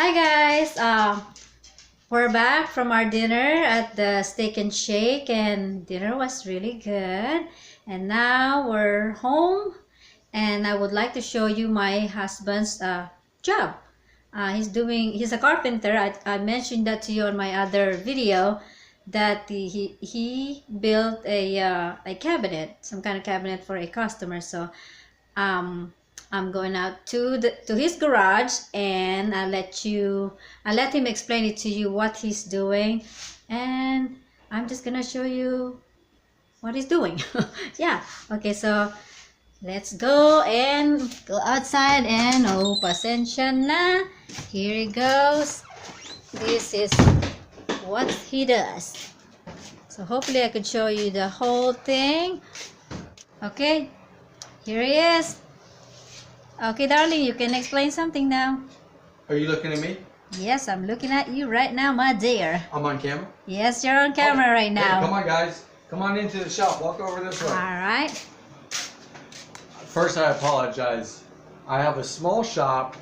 Hi guys, we're back from our dinner at the Steak and Shake, and dinner was really good. And now we're home, and I would like to show you my husband's job. He's a carpenter. I mentioned that to you on my other video that he built a cabinet, some kind of cabinet for a customer. So um I'm going out to his garage, and I'll let him explain it to you what he's doing, and I'm just gonna show you what he's doing. Yeah, okay, so let's go and go outside. And oh, pasensya na, here he goes. This is what he does. So hopefully I could show you the whole thing. Okay, here he is. Okay, darling, you can explain something now. Are you looking at me? Yes, I'm looking at you right now, my dear. I'm on camera? Yes, you're on camera right now. Hey, come on, guys. Come on into the shop. Walk over this way. All right. First, I apologize. I have a small shop,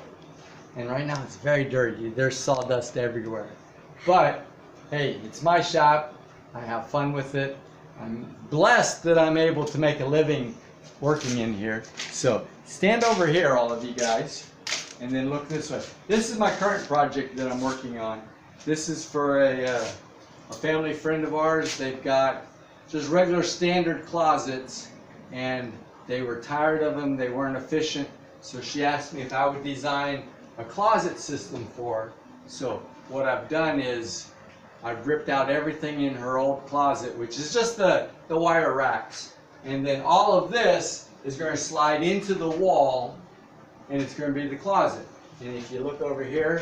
and right now it's very dirty. There's sawdust everywhere. But, hey, it's my shop. I have fun with it. I'm blessed that I'm able to make a living working in here. So, stand over here, all of you guys, and then look this way. This is my current project that I'm working on. This is for a family friend of ours. They've got just regular standard closets, and they were tired of them. They weren't efficient. So she asked me if I would design a closet system for her. So what I've done is I've ripped out everything in her old closet, which is just the wire racks. And then all of this is going to slide into the wall, and it's going to be the closet. And if you look over here,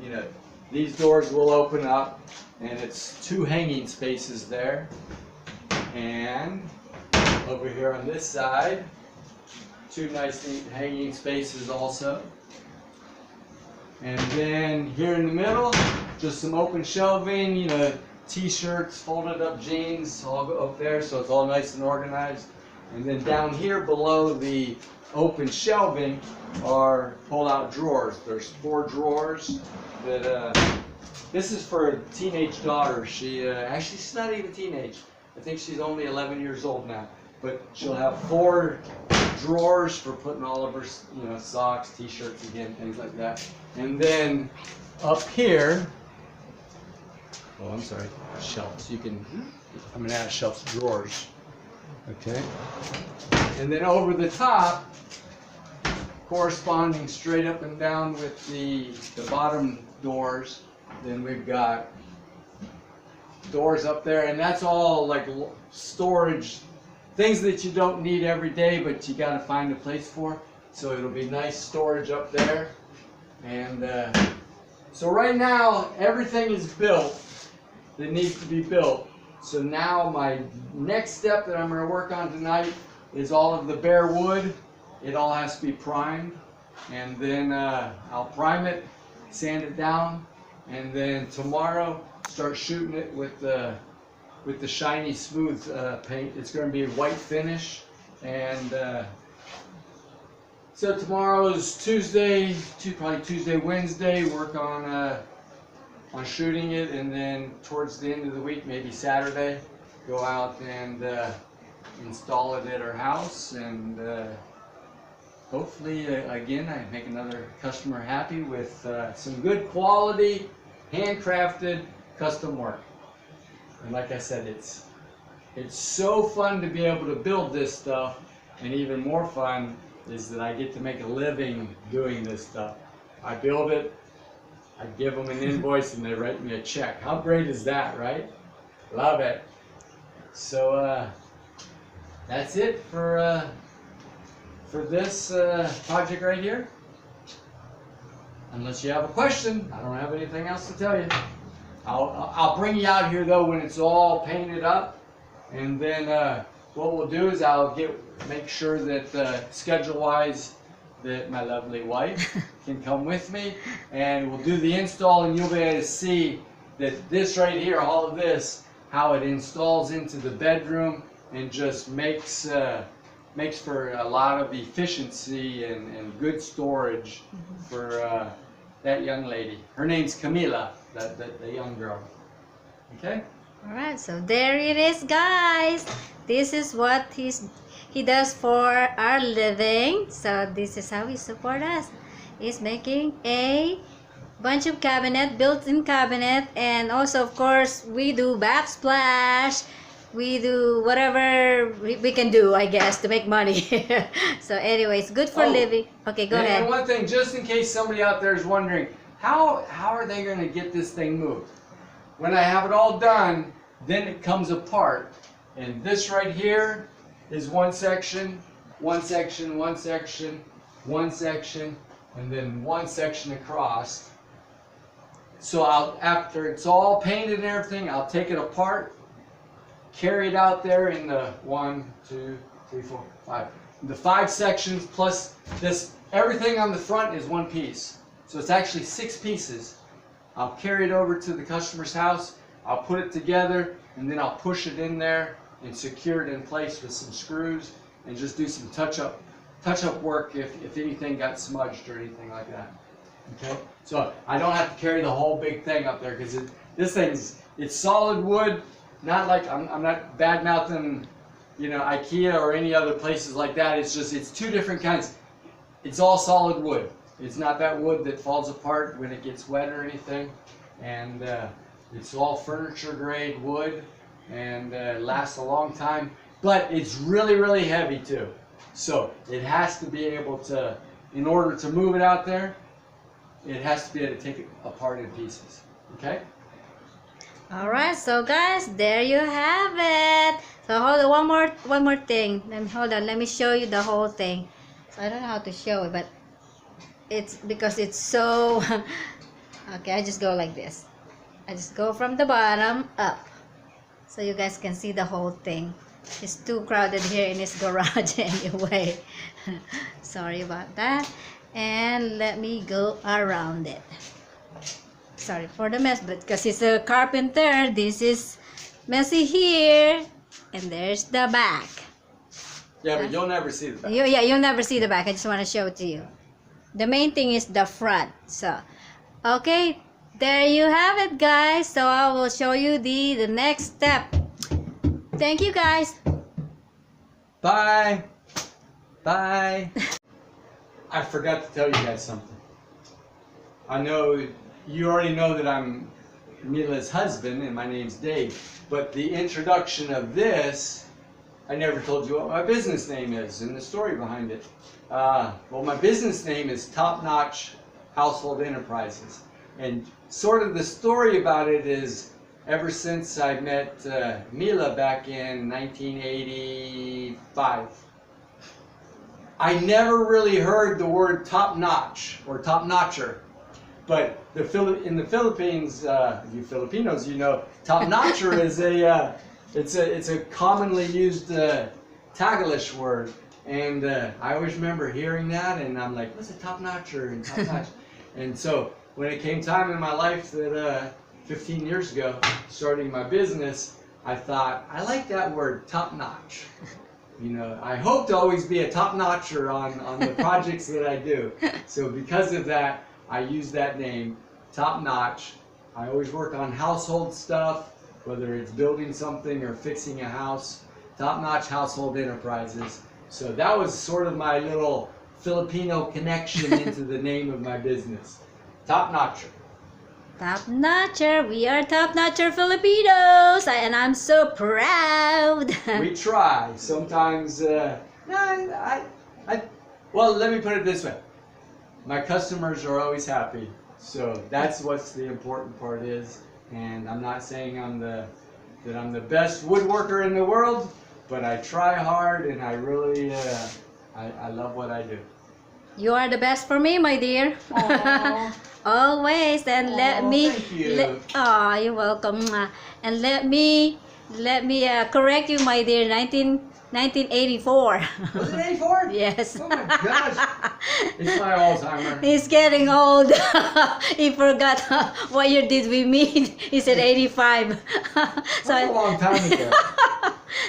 you know, these doors will open up, and it's 2 hanging spaces there. And over here on this side, 2 nice neat hanging spaces also. And then here in the middle, just some open shelving, you know, t-shirts, folded up jeans, all go up there, so it's all nice and organized. And then down here below the open shelving are pull-out drawers. There's 4 drawers that, this is for a teenage daughter. Actually, she's not even teenage. I think she's only 11 years old now. But she'll have 4 drawers for putting all of her, you know, socks, t-shirts, again, things like that. And then up here, oh, I'm sorry, shelves. I'm gonna add shelves, drawers. Okay. And then over the top, corresponding straight up and down with the bottom doors, then we've got doors up there, and that's all like storage, things that you don't need every day, but you got to find a place for. So it'll be nice storage up there. And so right now, everything is built that needs to be built. So now my next step that I'm going to work on tonight is all of the bare wood. It all has to be primed, and then I'll prime it, sand it down, and then tomorrow start shooting it with the shiny smooth paint. It's going to be a white finish, and so tomorrow's Tuesday, probably Tuesday, Wednesday, work on shooting it, and then towards the end of the week, maybe Saturday, go out and install it at our house, and hopefully again I make another customer happy with some good quality, handcrafted custom work. And like I said, it's so fun to be able to build this stuff, and even more fun is that I get to make a living doing this stuff. I build it, I give them an invoice, and they write me a check. How great is that, right? Love it. So that's it for this project right here. Unless you have a question, I don't have anything else to tell you. I'll bring you out here though when it's all painted up, and then what we'll do is I'll make sure that schedule-wise that my lovely wife can come with me, and we'll do the install, and you'll be able to see that this right here, all of this, how it installs into the bedroom and just makes for a lot of efficiency and good storage for that young lady. Her name's Camila, the young girl. Okay? Alright, so there it is, guys. This is what he does for our living. So this is how he support us. He's making a bunch of cabinet, built-in cabinet, and also of course we do backsplash. We do whatever we can do, I guess, to make money. So anyways, good for living. Okay, go ahead. And one thing, just in case somebody out there is wondering, how are they going to get this thing moved? When I have it all done, then it comes apart. And this right here is one section, one section, one section, one section, and then one section across. So after it's all painted and everything, I'll take it apart, carry it out there in the 1, 2, 3, 4, 5. The 5 sections plus this, everything on the front is one piece. So it's actually 6 pieces. I'll carry it over to the customer's house, I'll put it together, and then I'll push it in there and secure it in place with some screws and just do some touch-up work if anything got smudged or anything like that. Okay? So I don't have to carry the whole big thing up there because this thing's, it's solid wood, not like, I'm not bad-mouthing, you know, IKEA or any other places like that. It's just, it's 2 different kinds. It's all solid wood. It's not that wood that falls apart when it gets wet or anything. And it's all furniture grade wood and lasts a long time. But it's really, really heavy too. So it has to be able to, in order to move it out there, it has to be able to take it apart in pieces. Okay? Alright, so guys, there you have it. So hold on, one more thing. Hold on, let me show you the whole thing. So I don't know how to show it, but it's because it's so okay, I just go like this. I just go from the bottom up so you guys can see the whole thing. It's too crowded here in this garage anyway. Sorry about that. And let me go around it. Sorry for the mess, but because it's a carpenter, this is messy here. And there's the back. Yeah, but you'll never see the back. You'll never see the back. I just want to show it to you. The main thing is the front. So, okay, there you have it, guys. So I will show you the next step. Thank you, guys. Bye. Bye. I forgot to tell you guys something. I know you already know that I'm Mila's husband and my name's Dave, but the introduction of this, I never told you what my business name is and the story behind it. Well, my business name is Top Notch Household Enterprises, and sort of the story about it is ever since I met Mila back in 1985, I never really heard the word top notch or top notcher. But in the Philippines, you Filipinos, you know, top notcher is it's a commonly used Tagalog word, and I always remember hearing that, and I'm like, what's a top notcher and top notch? And so when it came time in my life that 15 years ago, starting my business, I thought I like that word, top notch. You know, I hope to always be a top notcher on the projects that I do. So because of that, I use that name, Top Notch. I always work on household stuff, whether it's building something or fixing a house. Top Notch Household Enterprises. So that was sort of my little Filipino connection into the name of my business. Top Notcher. Top Notcher. We are Top Notcher Filipinos, and I'm so proud. We try. Sometimes, well, let me put it this way. My customers are always happy, so that's what's the important part is. And I'm not saying that I'm the best woodworker in the world, but I try hard, and I really I love what I do. You are the best for me, my dear. Always. And let me. Thank you. You're welcome. And let me correct you, my dear. 1984. Was it 84? Yes. Oh my gosh. It's my Alzheimer. He's getting old. He forgot what year did we meet. He said 85. That's a long time ago.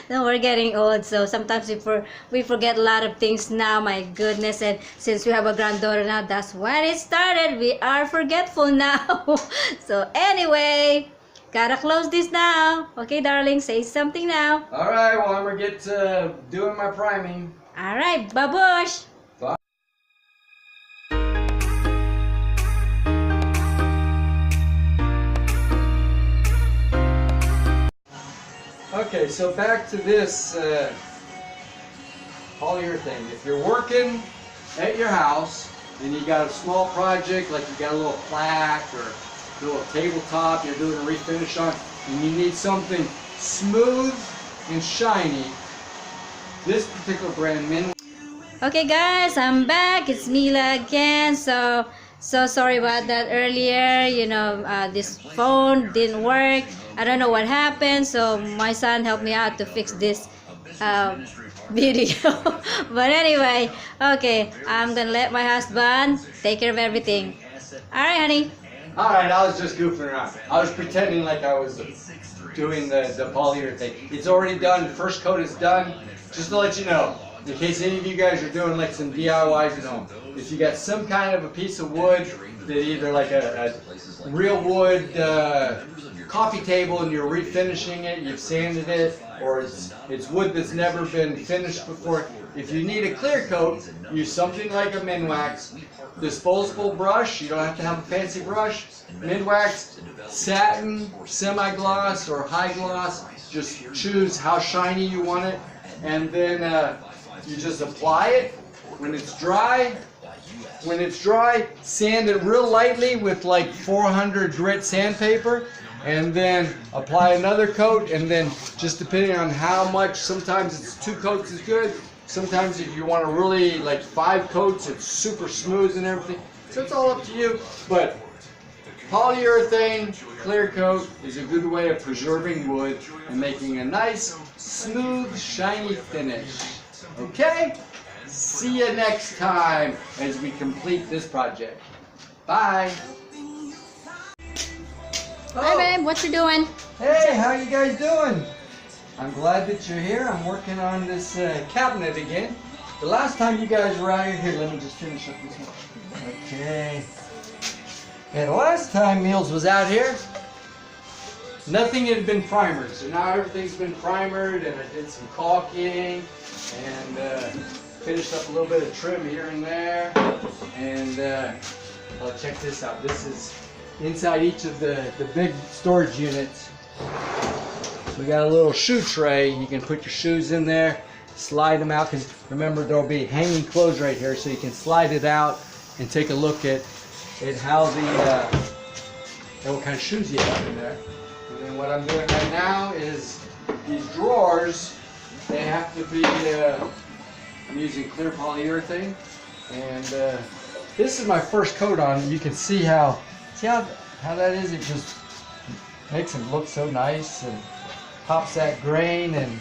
No, we're getting old, so sometimes we forget a lot of things now. My goodness, and since we have a granddaughter now, that's when it started. We are forgetful now. So anyway, gotta close this now. Okay, darling, say something now. All right, well, I'm gonna get to doing my priming. All right, babush. Bye. Okay, so back to this polyurethane. If you're working at your house and you got a small project, like you got a little plaque or a little tabletop you're doing a refinish on, and you need something smooth and shiny, this particular brand, Okay guys, I'm back. It's Mila again. So sorry about that earlier. You know, this phone didn't work. I don't know what happened. So my son helped me out to fix this video. But anyway, okay, I'm gonna let my husband take care of everything. All right, honey. Alright, I was just goofing around. I was pretending like I was doing the polyurethane. It's already done. The first coat is done. Just to let you know, in case any of you guys are doing like some DIYs at home, if you got some kind of a piece of wood that either like a real wood coffee table and you're refinishing it, you've sanded it, or it's wood that's never been finished before, if you need a clear coat, use something like a Minwax. Disposable brush, you don't have to have a fancy brush. Minwax, satin, semi-gloss, or high gloss. Just choose how shiny you want it. And then you just apply it. When it's dry, sand it real lightly with like 400 grit sandpaper, and then apply another coat, and then just depending on how much, sometimes it's 2 coats is good. Sometimes if you want to really like 5 coats, it's super smooth and everything. So it's all up to you. But polyurethane clear coat is a good way of preserving wood and making a nice, smooth, shiny finish. Okay? See you next time as we complete this project. Bye. Hi, babe. What you doing? Hey, how you guys doing? I'm glad that you're here. I'm working on this cabinet again. The last time you guys were out here, let me just finish up this one. Okay. And the last time Meals was out here, nothing had been primered. So now everything's been primered, and I did some caulking and finished up a little bit of trim here and there. And well, check this out. This is inside each of the big storage units. We got a little shoe tray. You can put your shoes in there, slide them out, because remember there'll be hanging clothes right here, so you can slide it out and take a look at how what kind of shoes you have in there. And then what I'm doing right now is these drawers, they have to be, I'm using clear polyurethane, and this is my first coat on it. You can see how that is. It just makes them look so nice and pops that grain. And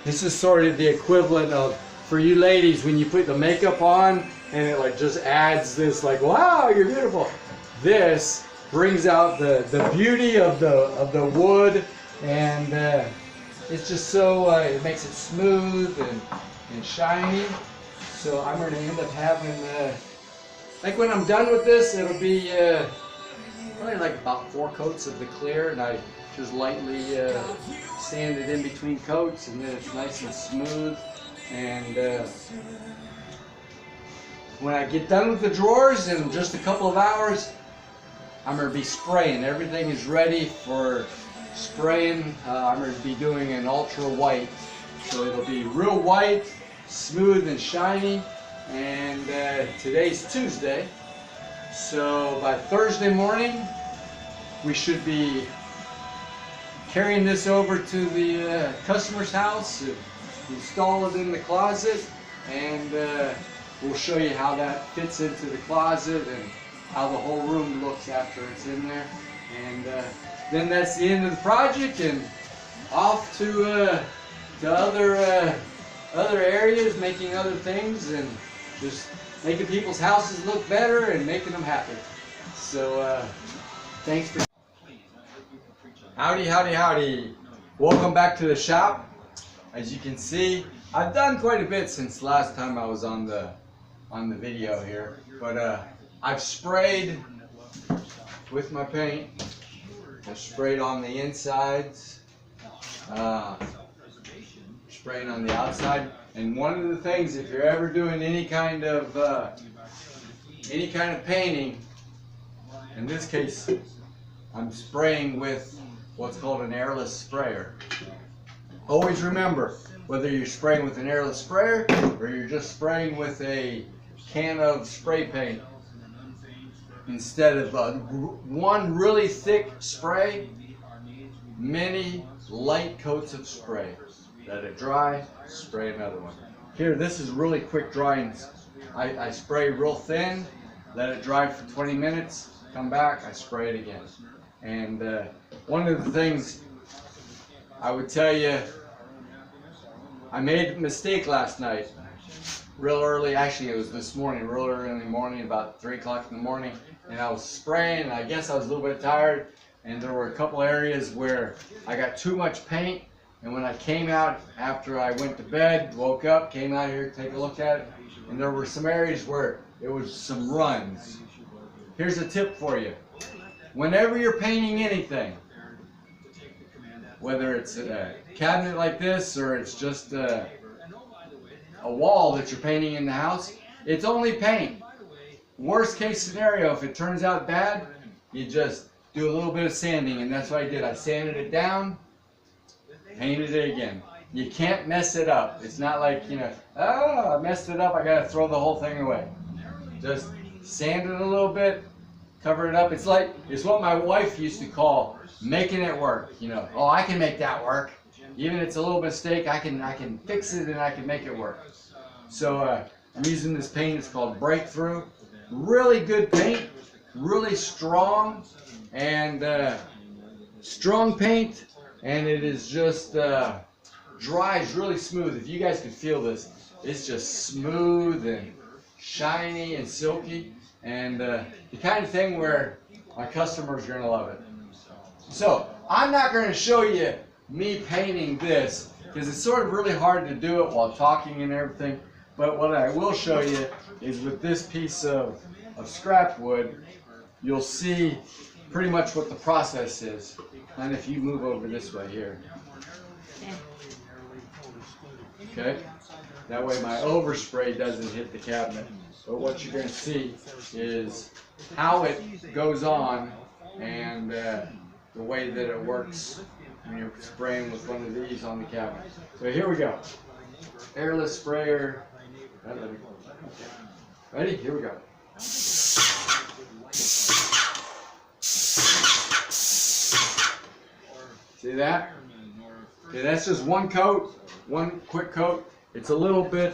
this is sort of the equivalent of, for you ladies, when you put the makeup on and it like just adds this like, wow, you're beautiful. This brings out the beauty of the wood, and it's just so it makes it smooth and shiny. So I'm going to end up having like when I'm done with this, it'll be probably like about 4 coats of the clear, and I just lightly sand it in between coats, and then it's nice and smooth. And when I get done with the drawers in just a couple of hours, I'm going to be spraying. Everything is ready for spraying. I'm going to be doing an ultra white, so it'll be real white, smooth and shiny. And today's Tuesday, so by Thursday morning we should be carrying this over to the customer's house, install it in the closet, and we'll show you how that fits into the closet and how the whole room looks after it's in there. And then that's the end of the project, and off to other areas, making other things, and just making people's houses look better and making them happy. So thanks for... Howdy, howdy, howdy. Welcome back to the shop. As you can see, I've done quite a bit since last time I was on the video here. But I've sprayed with my paint. I sprayed on the insides, spraying on the outside. And one of the things, if you're ever doing any kind of painting, in this case, I'm spraying with what's called an airless sprayer. Always remember, whether you're spraying with an airless sprayer or you're just spraying with a can of spray paint, instead of one really thick spray, many light coats of spray. Let it dry, spray another one. Here, this is really quick drying. I spray real thin, let it dry for 20 minutes, come back, I spray it again. And one of the things I would tell you, I made a mistake last night, real early. Actually, it was this morning, real early in the morning, about 3 o'clock in the morning, and I was spraying, and I guess I was a little bit tired, and there were a couple areas where I got too much paint, and when I came out after I went to bed, woke up, came out here to take a look at it, and there were some areas where it was some runs. Here's a tip for you. Whenever you're painting anything, whether it's a cabinet like this or it's just a wall that you're painting in the house, it's only paint. Worst case scenario, if it turns out bad, you just do a little bit of sanding, and that's what I did. I sanded it down, painted it again. You can't mess it up. It's not like, you know, oh, I messed it up, I gotta throw the whole thing away. Just sand it a little bit, cover it up. It's what my wife used to call making it work. You know, oh, I can make that work. Even if it's a little mistake, I can fix it and I can make it work. So I'm using this paint. It's called Breakthrough. Really good paint, really strong, and strong paint, and it is just dries really smooth. If you guys could feel this, it's just smooth and shiny and silky, and the kind of thing where my customers are going to love it. So I'm not going to show you me painting this because it's sort of really hard to do it while talking and everything, but what I will show you is with this piece of scrap wood, you'll see pretty much what the process is. And if you move over this way here, okay, that way my overspray doesn't hit the cabinet. But what you're going to see is how it goes on and the way that it works when you're spraying with one of these on the cabinet. So here we go. Airless sprayer. Ready? Here we go. See that? Okay, that's just one coat, one quick coat. It's a little bit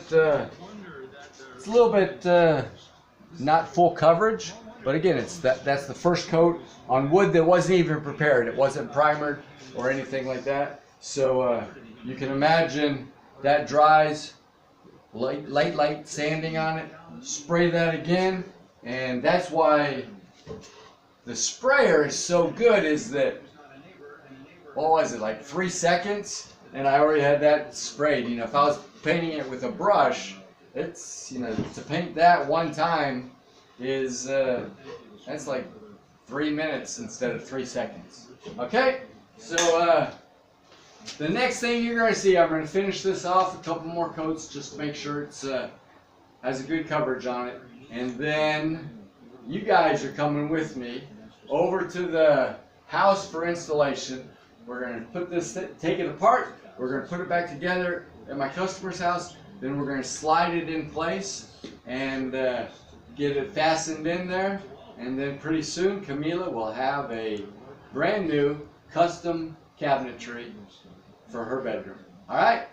not full coverage, but again, that's the first coat on wood that wasn't even prepared. It wasn't primered or anything like that. So you can imagine that dries, light sanding on it. Spray that again, and that's why the sprayer is so good. Is that, what was it, like 3 seconds, and I already had that sprayed. You know, if I was painting it with a brush, it's, you know, to paint that one time is that's like 3 minutes instead of 3 seconds. Okay, so the next thing you're going to see, I'm going to finish this off a couple more coats just to make sure it's has a good coverage on it, and then you guys are coming with me over to the house for installation. We're going to put this, take it apart, we're going to put it back together at my customer's house, then we're going to slide it in place and get it fastened in there, and then pretty soon Camila will have a brand new custom cabinetry for her bedroom. Alright,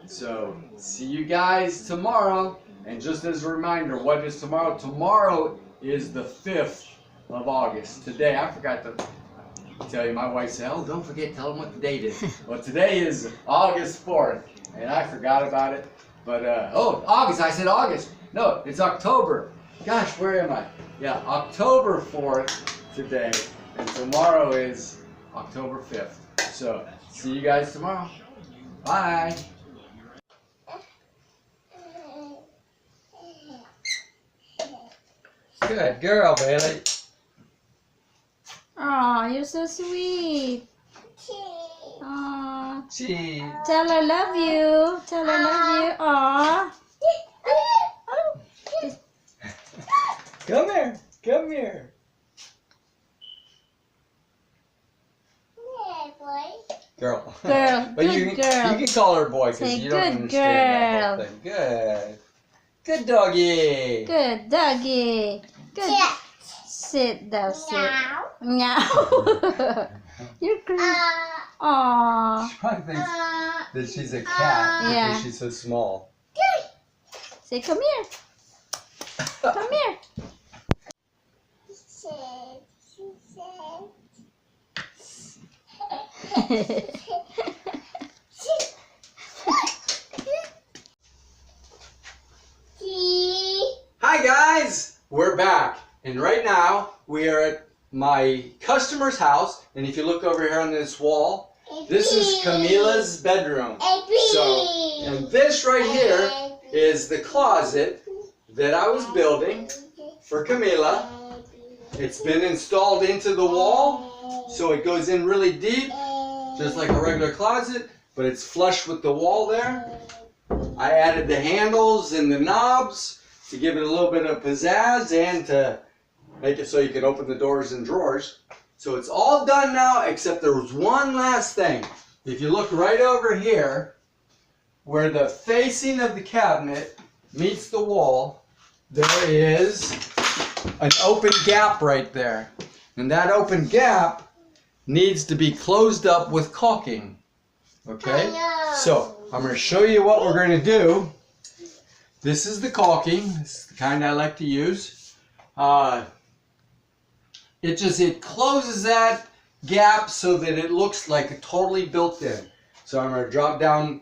so see you guys tomorrow. And just as a reminder, what is tomorrow? Tomorrow is the 5th of August. Today, I forgot to tell you, my wife said, oh, don't forget, tell them what the date is. Well, today is August 4th, and I forgot about it. But, oh, August, I said August. No, it's October. Gosh, where am I? Yeah, October 4th today, and tomorrow is October 5th. So, See you guys tomorrow. Bye. Good girl, Bailey. Aw, you're so sweet. Aw. Cheese. Tell her love you. Tell her love you. Aw. Come here. Come here. Girl. Girl. But you Good girl. can call her boy because Say you don't good understand that girl. whole thing. Good. Good doggy. Good doggy. Good. Sit down. Sit. Meow. You're crazy. Aww. She probably thinks that she's a cat because Yeah. she's so small. Say, come here. Come here. Hi guys, we're back, and right now we are at my customer's house. And if you look over here on this wall, this is Camila's bedroom. So, and this right here is the closet that I was building for Camila. It's been installed into the wall, so it goes in really deep, just like a regular closet, but it's flush with the wall there. I added the handles and the knobs to give it a little bit of pizzazz and to make it so you can open the doors and drawers. So it's all done now, except there was one last thing. If you look right over here, where the facing of the cabinet meets the wall, there is an open gap right there. And that open gap needs to be closed up with caulking. Okay? So, I'm going to show you what we're going to do. This is the caulking. This is the kind I like to use. It closes that gap so that it looks like a totally built in. So I'm going to I'm not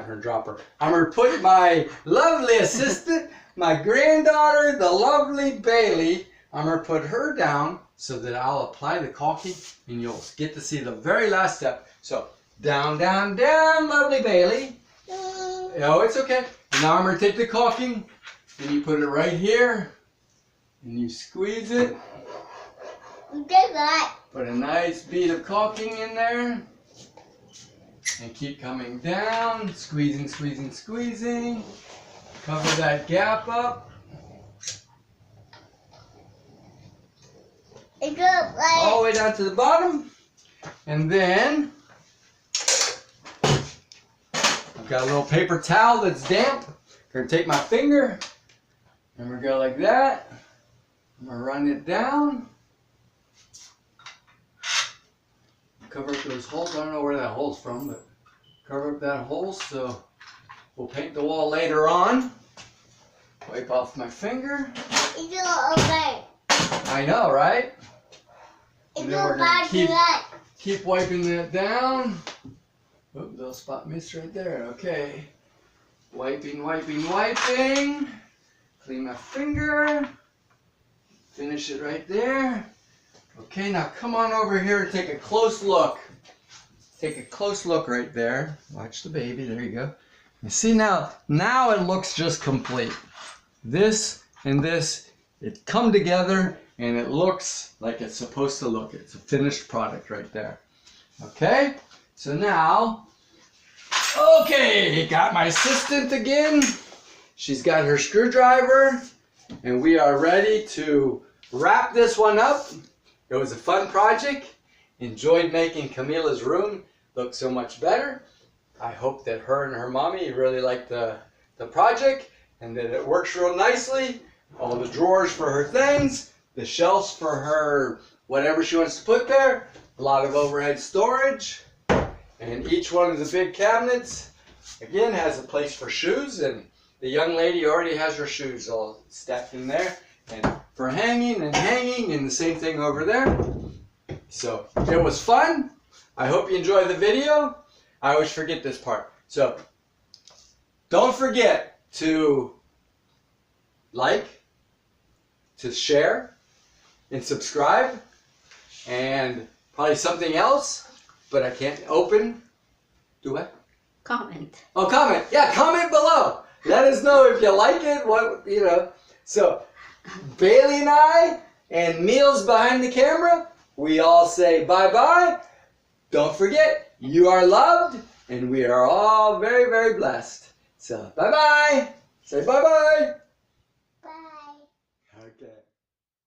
going to drop her. I'm going to put my lovely assistant, my granddaughter, the lovely Bailey, I'm going to put her down so that I'll apply the caulking and you'll get to see the very last step. So down, down, down, lovely Bailey. Oh, it's okay. Now I'm going to take the caulking and you put it right here and you squeeze it. Put a nice bead of caulking in there and keep coming down, squeezing, squeezing, squeezing. Cover that gap up. All the way down to the bottom. And then I've got a little paper towel that's damp. I'm going to take my finger and we're going to go like that. I'm going to run it down. Cover up those holes. I don't know where that hole's from, but cover up that hole so we'll paint the wall later on. Wipe off my finger. I know, right? And then we're going to keep wiping that down. Oop, little spot mist right there. Okay. Wiping, wiping, wiping. Clean my finger. Finish it right there. Okay, now come on over here and take a close look. Take a close look right there. Watch the baby. There you go. You see now it looks just complete. This and this, it come together and it looks like it's supposed to look. It's a finished product right there. Okay, so now, okay, got my assistant again. She's got her screwdriver and we are ready to wrap this one up. It was a fun project. Enjoyed making Camila's room look so much better. I hope that her and her mommy really liked the project and that it works real nicely. All the drawers for her things, the shelves for her whatever she wants to put there, a lot of overhead storage, and each one of the big cabinets again has a place for shoes, and the young lady already has her shoes all stacked in there, and for hanging and the same thing over there. So it was fun. I hope you enjoyed the video. I always forget this part. So don't forget to like, to share, and subscribe, and probably something else. but I can't open. Do what? Comment. Oh, comment. Yeah, comment below. Let us know if you like it. What, you know. So, Bailey and I, and Meals behind the camera, we all say bye-bye. Don't forget, you are loved, and we are all very, very blessed. So, bye-bye. Say bye-bye.